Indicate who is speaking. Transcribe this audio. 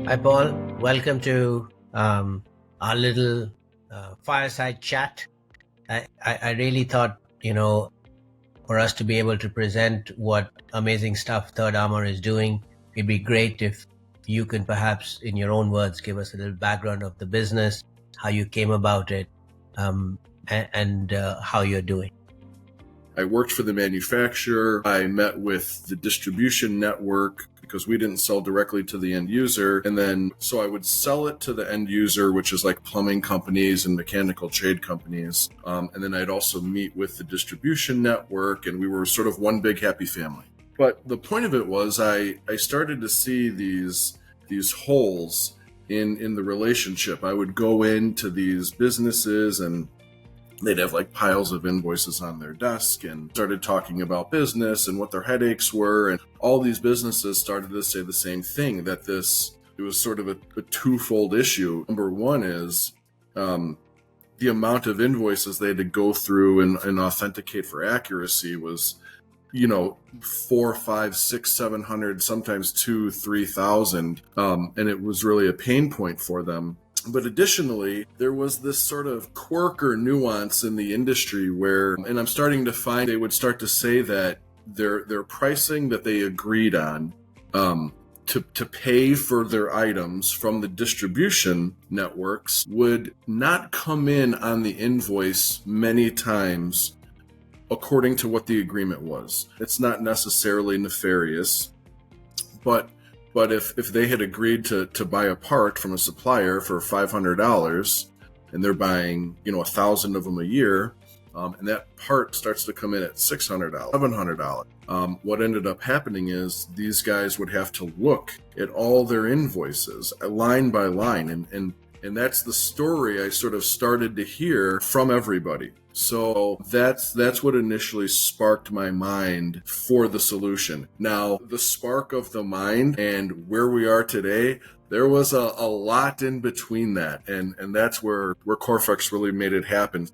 Speaker 1: Hi, Paul. Welcome to our little fireside chat. I really thought, for us to be able to present what amazing stuff Third Armor is doing, it'd be great if you can perhaps, in your own words, give us a little background of the business, how you came about it, and how you're doing.
Speaker 2: I worked for the manufacturer. I met with the distribution network because we didn't sell directly to the end user. And then, so I would sell it to the end user, which is like plumbing companies and mechanical trade companies. And then I'd also meet with the distribution network, and we were sort of one big happy family. But the point of it was I started to see these holes in the relationship. I would go into these businesses and they'd have like piles of invoices on their desk and started talking about business and what their headaches were. And all these businesses started to say the same thing, that it was sort of a twofold issue. Number one is the amount of invoices they had to go through and authenticate for accuracy was, 4, 5, 6, 700, sometimes 2, 3,000. And it was really a pain point for them. But additionally, there was this sort of quirk or nuance in the industry where, and I'm starting to find, they would start to say that their pricing that they agreed on to pay for their items from the distribution networks would not come in on the invoice many times according to what the agreement was. It's not necessarily nefarious, but if they had agreed to buy a part from a supplier for $500 and they're buying, 1,000 of them a year, and that part starts to come in at $600, $700, what ended up happening is these guys would have to look at all their invoices line by line. And that's the story I sort of started to hear from everybody. So that's what initially sparked my mind for the solution. Now, the spark of the mind and where we are today, there was a lot in between that. And that's where CoreFlex really made it happen.